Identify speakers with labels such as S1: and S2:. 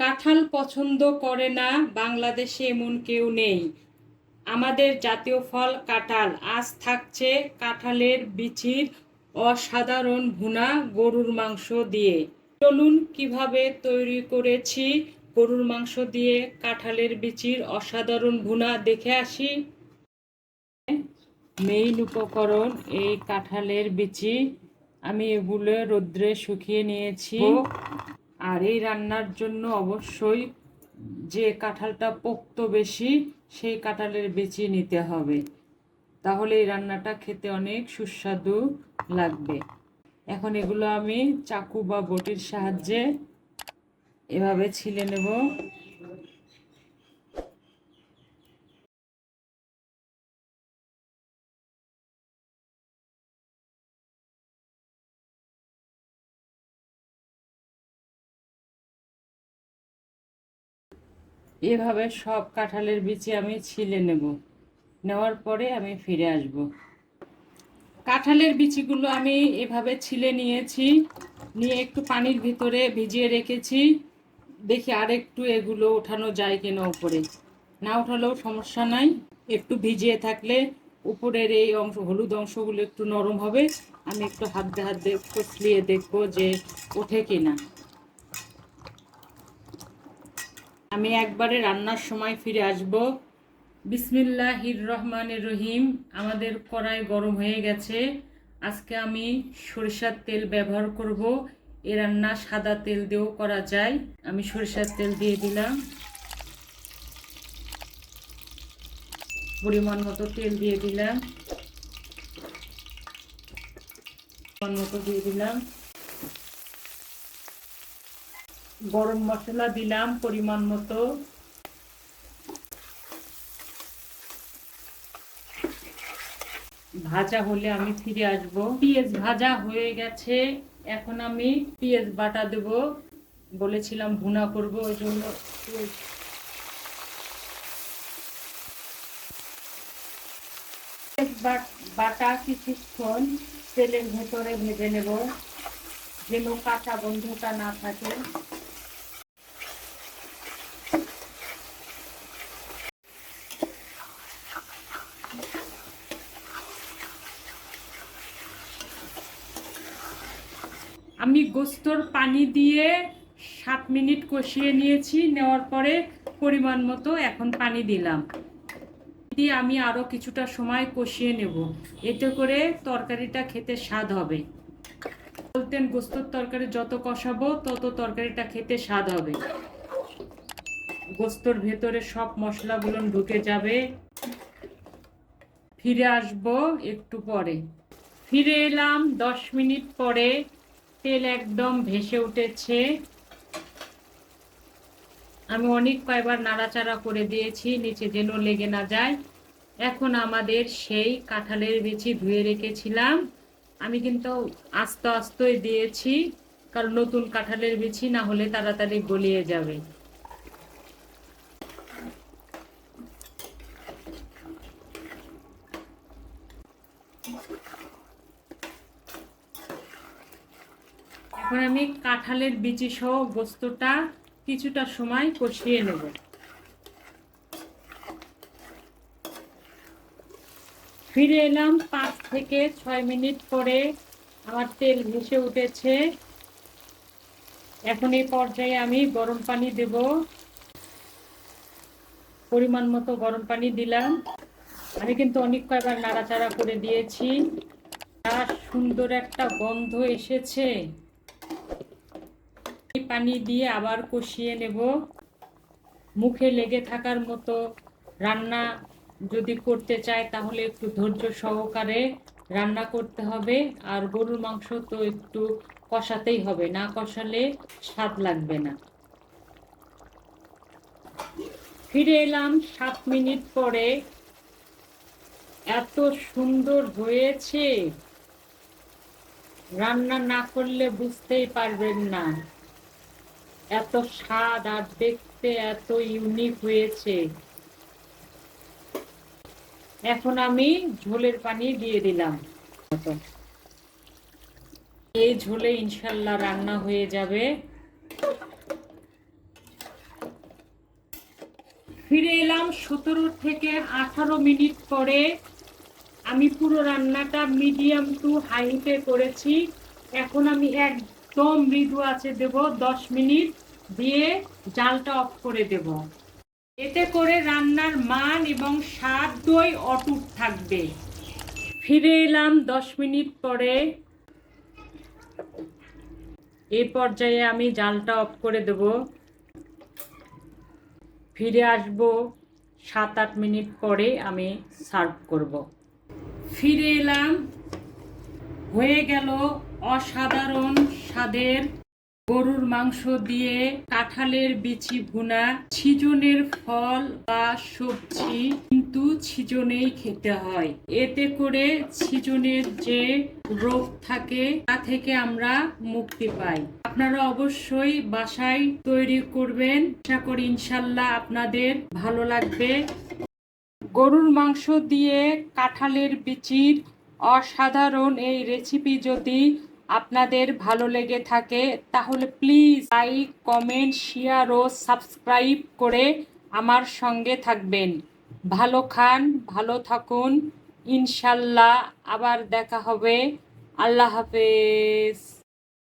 S1: কাঁঠাল পছন্দ করে না বাংলাদেশে এমন কেউ নেই। আমাদের জাতীয় ফল কাঁঠাল। আজ থাকছে কাঁঠালের বিচির অসাধারণ ভুনা গরুর মাংস দিয়ে। চলুন কিভাবে তৈরি করেছি গরুর মাংস দিয়ে কাঁঠালের বিচির অসাধারণ ভুনা দেখে আসি। মেইন উপকরণ এই কাঁঠালের বিচি। আমি এগুলো রোদ্রে শুকিয়ে নিয়েছি। আর এই রান্নার জন্য অবশ্যই যে কাঁঠালটা পোক্ত বেশি সেই কাঁঠালের বিচি নিতে হবে, তাহলে এই রান্নাটা খেতে অনেক সুস্বাদু লাগবে। এখন এগুলো আমি চাকু বা বটির সাহায্যে এভাবে ছিলে নেব। এভাবে সব কাঁঠালের বিচি আমি ছিলে নেব। নেওয়ার পরে আমি ফিরে আসব। কাঁঠালের বিচিগুলো আমি এভাবে ছিলে নিয়েছি, নিয়ে একটু পানির ভিতরে ভিজিয়ে রেখেছি। দেখি আর একটু এগুলো ওঠানো যায় কিনা উপরে। না ওঠালেও সমস্যা নাই, একটু ভিজিয়ে থাকলে উপরের এই অংশ হলুদ অংশগুলো একটু নরম হবে। আমি একটু হাত দিয়ে কচলিয়ে দেখবো যে ওঠে কিনা। আমি একবারে রান্নার সময় ফিরে আসব। বিসমিল্লাহির রহমানির রহিম। আমাদের কড়াই গরম হয়ে গেছে। আজকে আমি সরিষার তেল ব্যবহার করব। এ রান্না সাদা তেল দিয়েও করা যায়। আমি সরিষার তেল দিয়ে দিলাম। পরিমাণ মতো তেল দিয়ে দিলাম। পরিমাণ মতো দিয়ে দিলাম। গরম মশলা দিলাম পরিমাণ মতো। ভাজা হলে আমি ফিরে আসব। পেঁয়াজ ভাজা হয়ে গেছে। এখন আমি পেঁয়াজ বাটা দেব। বলেছিলাম ভুনা করব, ওই জন্য বাটা কিছুক্ষণ তেলের ভেতরে ভেজে নেব, যেন কাঁচা গন্ধটা না থাকে। আমি গোস্তর পানি দিয়ে 7 মিনিট কষিয়ে নিয়েছি। নেওয়ার পরে পরিমাণ মতো এখন পানি দিলাম। দিয়ে আমি আরও কিছুটা সময় কষিয়ে নেব, এতে করে তরকারিটা খেতে স্বাদ হবে। বলতেন গোস্তর তরকারি যত কষাবো তত তরকারিটা খেতে স্বাদ হবে। গোস্তর ভেতরে সব মশলাগুলো ঢুকে যাবে। ফিরে আসব একটু পরে। ফিরে এলাম 10 মিনিট পরে। তেল একদম ভেসে উঠেছে। আমি অনেক কয়েকবার নাড়াচাড়া করে দিয়েছি নিচে যেন লেগে না যায়। এখন আমাদের সেই কাঁঠালের বিচি ধুয়ে রেখেছিলাম, আমি কিন্তু আস্তে আস্তে দিয়েছি, কারণ নতুন কাঁঠালের বিচি না হলে তাড়াতাড়ি গলিয়ে যাবে। এখন আমি কাঁঠালের বিচি সহ গোস্তটা কিছুটা সময় কষিয়ে নেব। ফিরে এলাম 5 থেকে 6 মিনিট পরে। আমার তেল ভেসে উঠেছে। এখন এই পর্যায়ে আমি গরম পানি দেব। পরিমাণ মতো গরম পানি দিলাম। আমি কিন্তু অনেক কয়েকবার নাড়াচাড়া করে দিয়েছি। আর সুন্দর একটা গন্ধ এসেছে। পানি দিয়ে আবার কষিয়ে নেব। মুখে লেগে থাকার মতো রান্না যদি করতে চায় তাহলে একটু ধৈর্য সহকারে রান্না করতে হবে। আর গরুর মাংস তো একটু কষাতেই হবে, না কষালে স্বাদ লাগবে না। ফিরে এলাম 7 মিনিট পরে। এত সুন্দর হয়েছে, রান্না না করলে বুঝতেই পারবেন না। এত স্বাদ আর দেখতে এত ইউনিক হয়েছে। এখন আমি ঝোলের পানি দিয়ে দিলাম। এই ঝোলে ইনশাল্লাহ রান্না হয়ে যাবে। ফিরে এলাম 17 থেকে 18 মিনিট পরে। আমি পুরো রান্নাটা মিডিয়াম টু হাইতে করেছি। এখন আমি একদম মৃদু আঁচে দেব 10 মিনিট, দিয়ে জালটা অফ করে দেব। এতে করে রান্নার মান এবং স্বাদ দুটোই অটুট থাকবে। ফিরে এলাম 10 মিনিট পরে। এই পর্যায়ে আমি জালটা অফ করে দেব। ফিরে আসব 7-8 মিনিট পরে, আমি সার্ভ করব। ফিরে এলাম। হয়ে গেল অসাধারণ স্বাদের গরুর মাংস দিয়ে কাঁঠালের বিচি ভুনা। ছিজনের ফল বা সবজি কিন্তু ছিজনেই খেতে হয়। এতে করে ছিজনের যে রোগ থাকে তা থেকে আমরা মুক্তি পাই। আপনারা অবশ্যই বাসায় তৈরি করবেন। আশা করি ইনশাল্লাহ আপনাদের ভালো লাগবে। গরুর মাংস দিয়ে কাঁঠালের বিচির অসাধারণ এই রেসিপি যদি আপনাদের ভালো লেগে থাকে তাহলে প্লিজ লাইক, কমেন্ট, শেয়ার ও সাবস্ক্রাইব করে আমার সঙ্গে থাকবেন। ভালো খান, ভালো থাকুন। ইনশাল্লাহ আবার দেখা হবে। আল্লাহ হাফেজ।